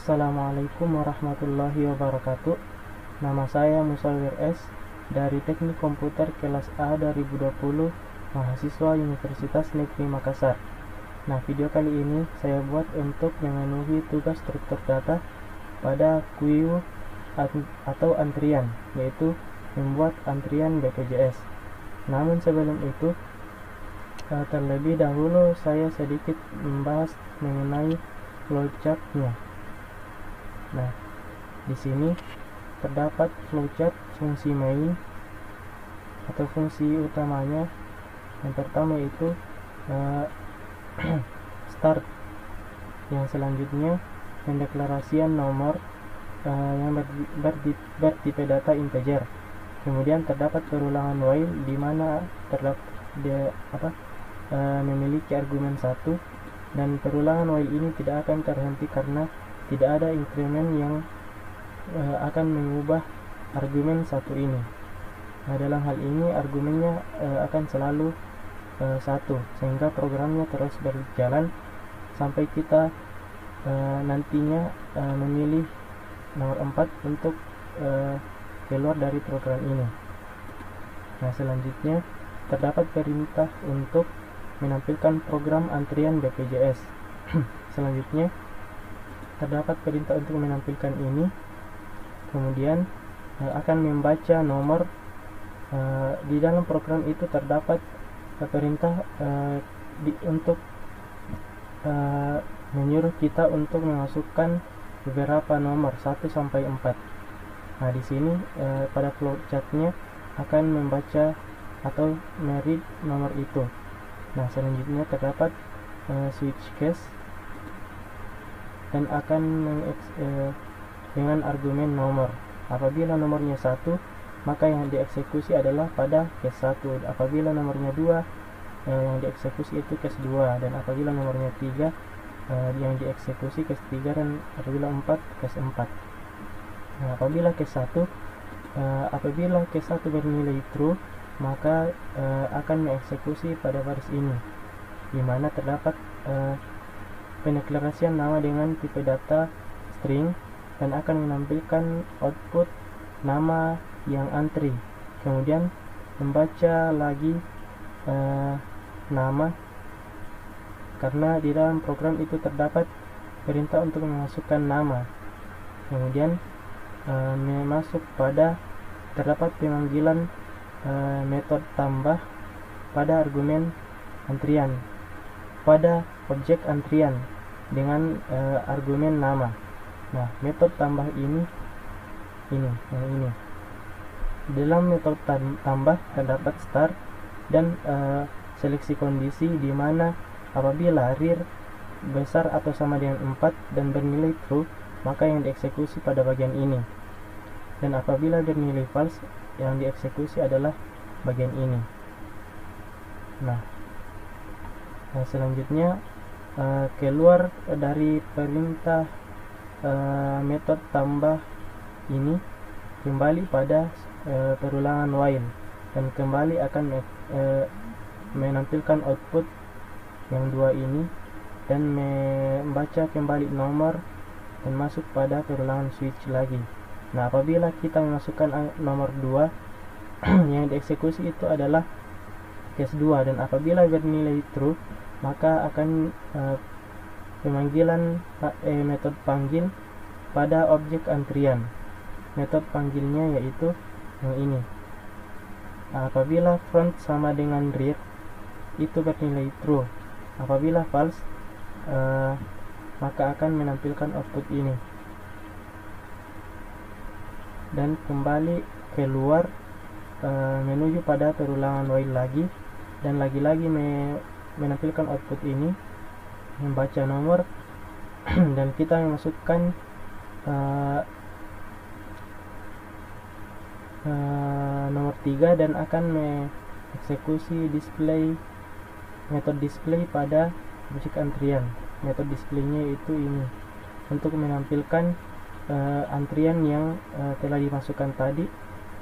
Assalamualaikum warahmatullahi wabarakatuh. Nama saya Musawir S. dari Teknik Komputer kelas A 2020, mahasiswa Universitas Negeri Makassar. Nah, video kali ini saya buat untuk memenuhi tugas struktur data pada queue atau antrian, yaitu membuat antrian BPJS. Namun sebelum itu, terlebih dahulu saya sedikit membahas mengenai flowchart-nya. Nah, di sini terdapat flowchart fungsi main atau fungsi utamanya. Yang pertama itu start, yang selanjutnya pendeklarasian nomor yang bertipe data integer. Kemudian terdapat perulangan while di mana memiliki argumen 1, dan perulangan while ini tidak akan terhenti karena tidak ada increment yang akan mengubah argumen 1 ini. Nah, dalam hal ini argumennya akan selalu 1, sehingga programnya terus berjalan sampai kita nantinya memilih nomor 4 untuk keluar dari program ini. Nah, selanjutnya terdapat perintah untuk menampilkan program antrian BPJS. Selanjutnya terdapat perintah untuk menampilkan ini. Kemudian akan membaca nomor. Di dalam program itu terdapat perintah untuk menyuruh kita untuk memasukkan beberapa nomor 1 sampai 4. Nah, di sini pada flowchart-nya akan membaca atau meread nomor itu. Nah, selanjutnya terdapat switch case dan akan dengan argumen nomor. Apabila nomornya 1, maka yang dieksekusi adalah pada case 1. Apabila nomornya 2, yang dieksekusi itu case 2. Dan apabila nomornya 3, yang dieksekusi case 3. Dan apabila 4, case 4. Nah, apabila case 1, apabila case 1 bernilai true, maka akan mengeksekusi pada baris ini, di mana terdapat pendeklarasian nama dengan tipe data string dan akan menampilkan output nama yang antri. Kemudian membaca lagi nama, karena di dalam program itu terdapat perintah untuk memasukkan nama. Kemudian masuk pada terdapat pemanggilan metode tambah pada argumen antrian pada objek antrian dengan argumen nama. Nah, metode tambah ini. Dalam metode tambah terdapat start dan seleksi kondisi, di mana apabila rear besar atau sama dengan 4 dan bernilai true, maka yang dieksekusi pada bagian ini. Dan apabila bernilai false, yang dieksekusi adalah bagian ini. Nah, selanjutnya keluar dari perintah metode tambah ini, kembali pada perulangan while, dan kembali akan menampilkan output yang 2 ini, dan membaca kembali nomor dan masuk pada perulangan switch lagi. Nah, apabila kita memasukkan nomor 2, yang dieksekusi itu adalah case 2, dan apabila bernilai true, maka akan pemanggilan metode panggil pada objek antrian. Metode panggilnya yaitu yang ini. Nah, apabila front sama dengan rear, itu bernilai true. Apabila false, maka akan menampilkan output ini, dan kembali keluar menuju pada perulangan while lagi, dan lagi-lagi menampilkan output ini, membaca nomor dan kita memasukkan nomor 3, dan akan mengeksekusi metode display pada objek antrian. Metode displaynya itu ini, untuk menampilkan antrian yang telah dimasukkan tadi,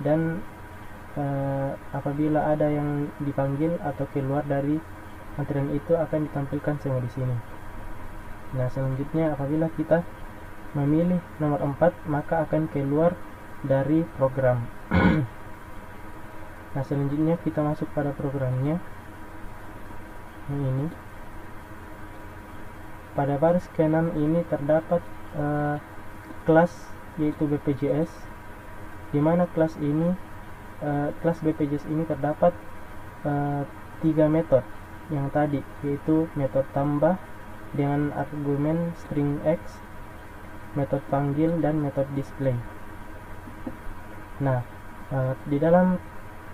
dan apabila ada yang dipanggil atau keluar dari antrian itu akan ditampilkan semua di sini. Nah, selanjutnya apabila kita memilih nomor 4, maka akan keluar dari program. Nah, selanjutnya kita masuk pada programnya. Ini pada baris ke-6 ini terdapat kelas yaitu BPJS, di mana kelas BPJS ini terdapat 3 metode yang tadi, yaitu metode tambah dengan argumen string X, metode panggil, dan metode display. Nah, di dalam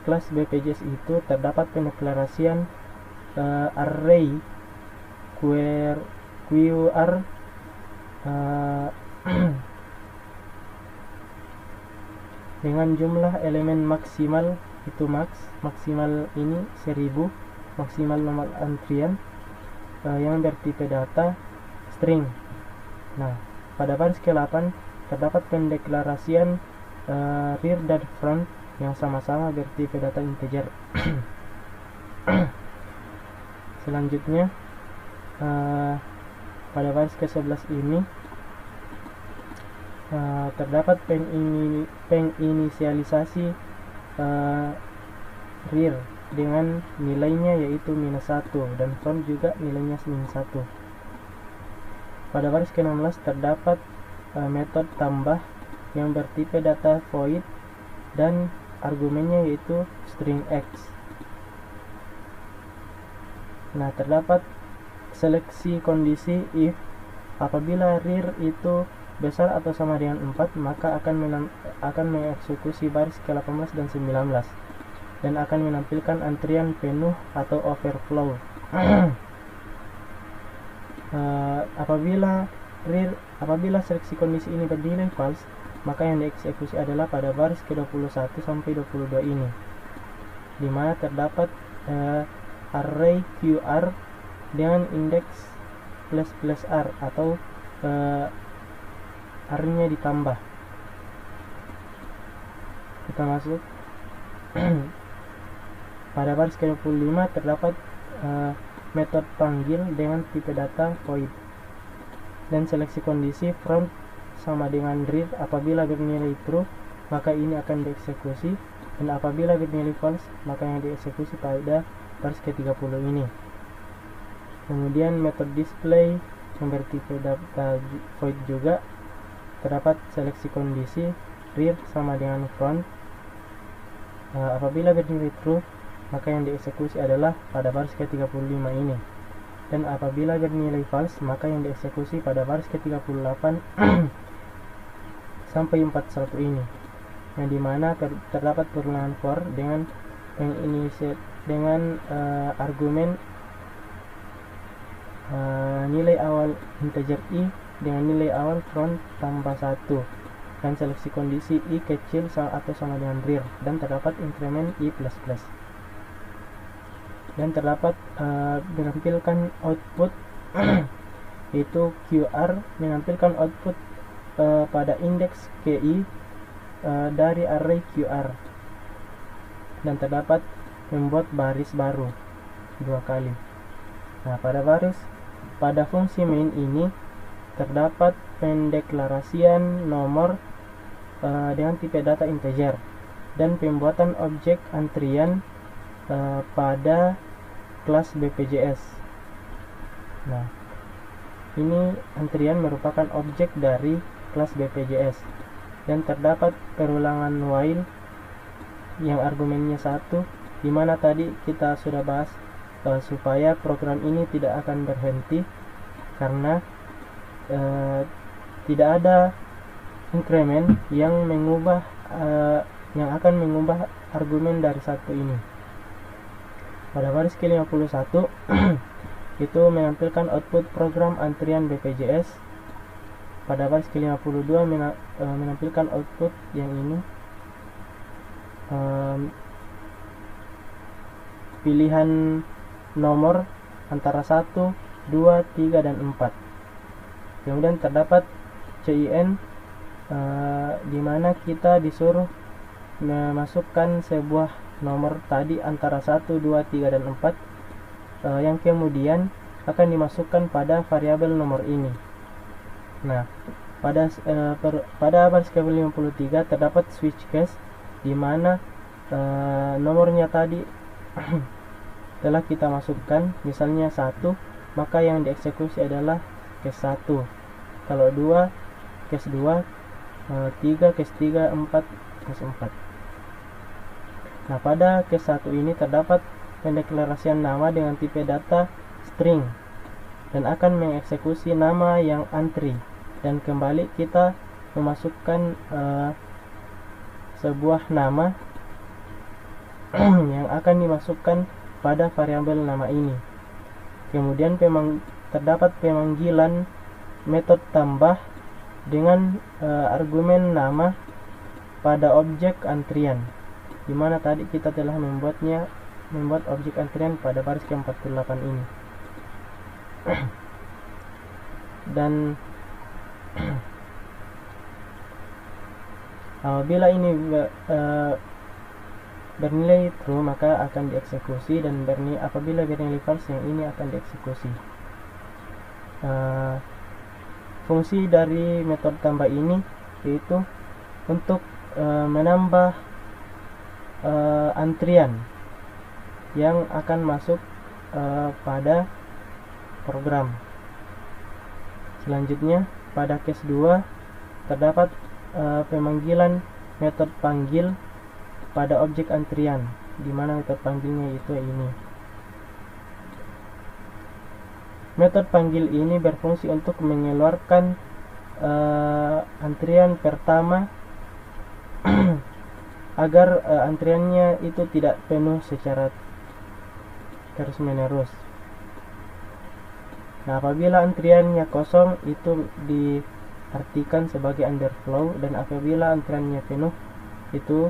kelas BPJS itu terdapat pendeklarasian array QR dengan jumlah elemen maksimal, itu maksimal ini 1000, maksimal nomor antrian yang bertipe data string. Nah, pada baris ke-8 terdapat pendeklarasian rear dan front yang sama-sama bertipe data integer. Selanjutnya pada baris ke-11 ini terdapat penginisialisasi rear dengan nilainya yaitu -1 dan front juga nilainya -1. Pada baris ke-16 terdapat metode tambah yang bertipe data void dan argumennya yaitu string X. Nah, terdapat seleksi kondisi if apabila rear itu besar atau sama dengan 4, maka akan mengeksekusi baris ke-18 dan 19 dan akan menampilkan antrian penuh atau overflow. Apabila seleksi kondisi ini bernilai false, maka yang dieksekusi adalah pada baris ke-21 sampai 22 ini, di mana terdapat array QR dengan indeks ++r atau R-nya ditambah. Kita masuk pada baris ke-25 terdapat metode panggil dengan tipe data void dan seleksi kondisi front sama dengan rear. Apabila bernilai true, maka ini akan dieksekusi, dan apabila bernilai false, maka yang dieksekusi pada baris ke-30 ini. Kemudian metode display yang bertipe data void juga terdapat seleksi kondisi rear sama dengan front. Apabila bernilai true, maka yang dieksekusi adalah pada baris ke-35 ini, dan apabila bernilai false, maka yang dieksekusi pada baris ke-38 sampai 41 ini, yang dimana terdapat perulangan for dengan argumen nilai awal integer i dengan nilai awal front tambah 1 dan seleksi kondisi i kecil atau sama dengan rear, dan terdapat increment i++, dan terdapat menampilkan output yaitu QR menampilkan output pada indeks KI dari array QR, dan terdapat membuat baris baru 2 kali. Nah, pada fungsi main ini terdapat pendeklarasian nomor dengan tipe data integer dan pembuatan objek antrian pada kelas BPJS. Nah, ini antrian merupakan objek dari kelas BPJS, dan terdapat perulangan while yang argumennya 1, dimana tadi kita sudah bahas supaya program ini tidak akan berhenti karena tidak ada increment yang akan mengubah argumen dari 1 ini. Pada baris ke-51 itu menampilkan output program antrian BPJS. Pada baris ke-52 menampilkan output yang ini, pilihan nomor antara 1, 2, 3, dan 4. Kemudian terdapat CIN di mana kita disuruh memasukkan sebuah nomor tadi antara 1, 2, 3, dan 4 yang kemudian akan dimasukkan pada variabel nomor ini. Nah, pada baris kabel 53 terdapat switch case di mana nomornya tadi telah kita masukkan, misalnya 1, maka yang dieksekusi adalah case 1. Kalau 2, case 2, 3, case 3, 4, case 4. Nah, pada case 1 ini terdapat pendeklarasian nama dengan tipe data string dan akan mengeksekusi nama yang antri, dan kembali kita memasukkan sebuah nama yang akan dimasukkan pada variabel nama ini. Kemudian terdapat pemanggilan metode tambah dengan argumen nama pada objek antrian, di mana tadi kita telah membuat objek antrian pada baris ke-48 ini. Dan apabila ini bernilai true maka akan dieksekusi, dan apabila bernilai false yang ini akan dieksekusi. Fungsi dari metode tambah ini yaitu untuk menambah antrian yang akan masuk pada program. Selanjutnya pada case 2 terdapat pemanggilan metode panggil pada objek antrian, di mana metode panggilnya itu ini. Metode panggil ini berfungsi untuk mengeluarkan antrian pertama agar antriannya itu tidak penuh secara terus menerus. Nah, apabila antriannya kosong itu diartikan sebagai underflow, dan apabila antriannya penuh itu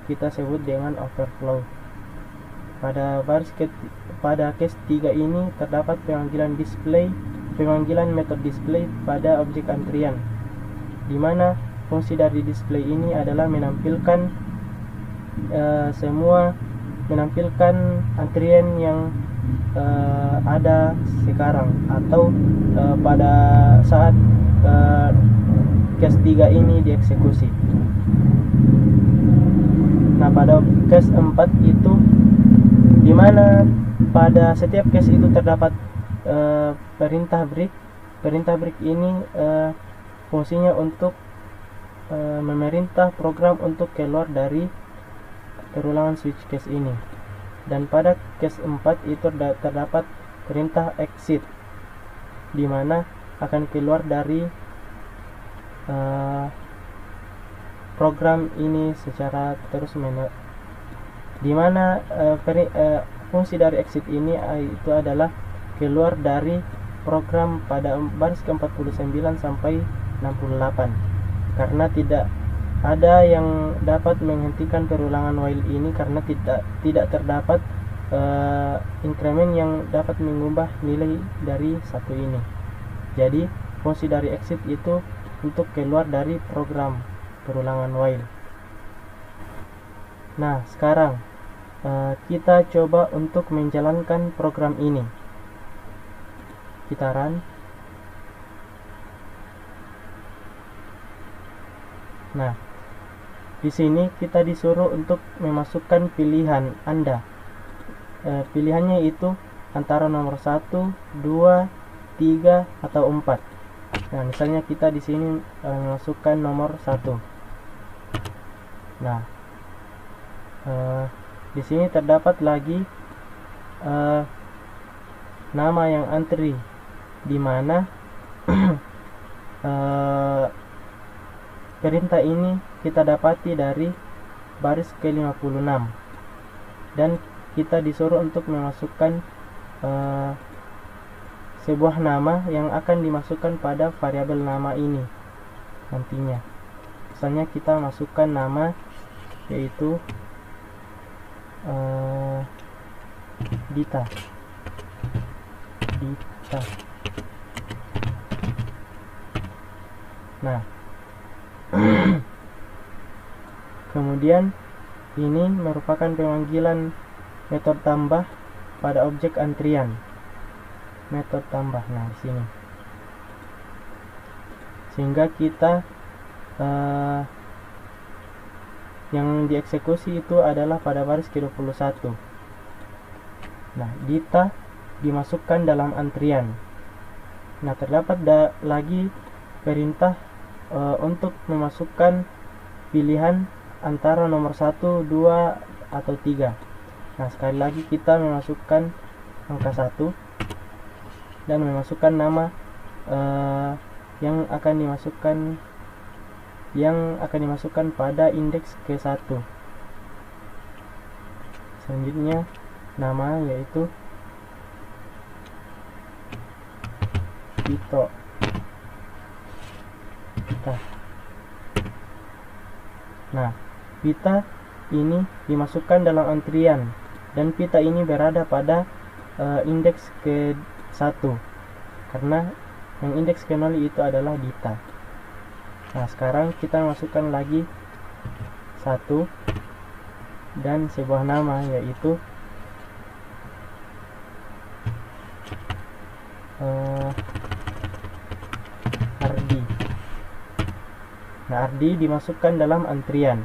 kita sebut dengan overflow. Pada case 3 ini terdapat pemanggilan metode display pada objek antrian, di mana fungsi dari display ini adalah menampilkan antrian yang ada sekarang atau pada saat case 3 ini dieksekusi. Nah, pada case 4 itu di mana pada setiap case itu terdapat perintah break. Perintah break ini fungsinya untuk memerintah program untuk keluar dari perulangan switch case ini. Dan pada case 4 itu terdapat perintah exit, di mana akan keluar dari program ini secara terus menerus, di mana fungsi dari exit ini itu adalah keluar dari program pada baris ke-49 sampai 68, karena tidak ada yang dapat menghentikan perulangan while ini, karena tidak terdapat increment yang dapat mengubah nilai dari satu ini. Jadi fungsi dari exit itu untuk keluar dari program perulangan while. Nah, sekarang kita coba untuk menjalankan program ini. Kita run. Nah, di sini kita disuruh untuk memasukkan pilihan Anda. Pilihannya itu antara nomor 1, 2, 3 atau 4. Nah, misalnya kita di sini memasukkan nomor 1. Nah, di sini terdapat lagi nama yang antri, di mana perintah ini kita dapati dari baris ke-56, dan kita disuruh untuk memasukkan sebuah nama yang akan dimasukkan pada variabel nama ini nantinya. Misalnya kita masukkan nama yaitu Dita. Nah, kemudian ini merupakan pemanggilan metode tambah pada objek antrian. Metode tambah. Nah, di sini sehingga kita yang dieksekusi itu adalah pada baris ke-21. Nah, dita dimasukkan dalam antrian. Nah, terdapat lagi perintah untuk memasukkan pilihan antara nomor 1, 2, atau 3. Nah, sekali lagi kita memasukkan angka 1 dan memasukkan nama yang akan dimasukkan pada indeks ke-1. Selanjutnya nama yaitu Vito. Nah, pita ini dimasukkan dalam antrian dan pita ini berada pada indeks ke-1 karena yang indeks ke-0 itu adalah dita. Nah, sekarang kita masukkan lagi 1 dan sebuah nama yaitu Ardi. Nah, Ardi dimasukkan dalam antrian.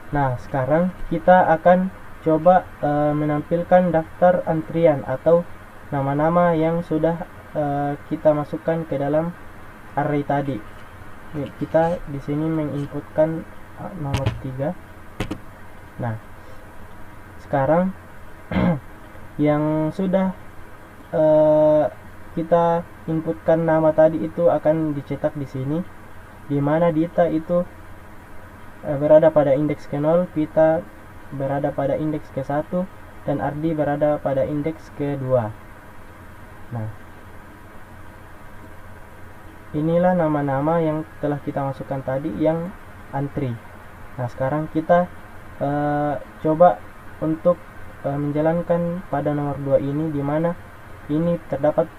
Nah, sekarang kita akan coba menampilkan daftar antrian atau nama-nama yang sudah kita masukkan ke dalam array tadi. Kita di sini menginputkan nomor 3. Nah, sekarang yang sudah kita inputkan nama tadi itu akan dicetak di sini, di mana dita itu berada pada indeks ke-0, pita berada pada indeks ke-1, dan Ardi berada pada indeks ke-2. Nah, inilah nama-nama yang telah kita masukkan tadi yang antri. Nah, sekarang kita coba untuk menjalankan pada nomor 2 ini, di mana ini terdapat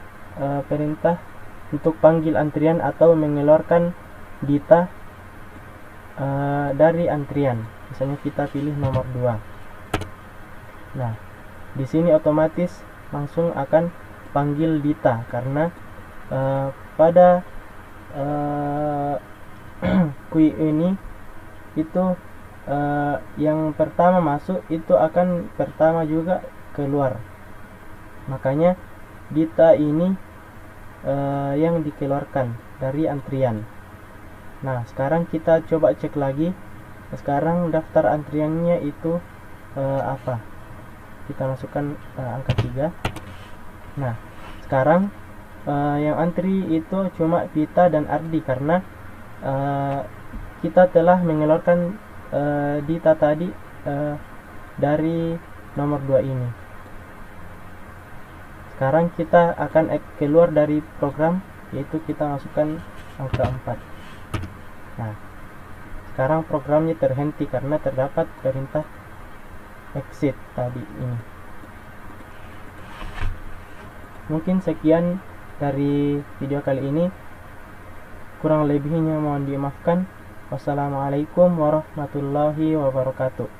perintah untuk panggil antrian atau mengeluarkan dita dari antrian. Misalnya kita pilih nomor 2. Nah, di sini otomatis langsung akan panggil dita karena pada kui ini itu yang pertama masuk itu akan pertama juga keluar. Makanya dita ini yang dikeluarkan dari antrian. Nah, sekarang kita coba cek lagi. Sekarang daftar antriannya itu apa? Kita masukkan angka 3. Nah, sekarang yang antri itu cuma pita dan Ardi karena kita telah mengeluarkan dita tadi dari nomor 2 ini. Sekarang kita akan keluar dari program, yaitu kita masukkan angka 4. Nah, sekarang programnya terhenti karena terdapat perintah exit tadi ini. Mungkin sekian dari video kali ini. Kurang lebihnya mohon dimaafkan. Wassalamualaikum warahmatullahi wabarakatuh.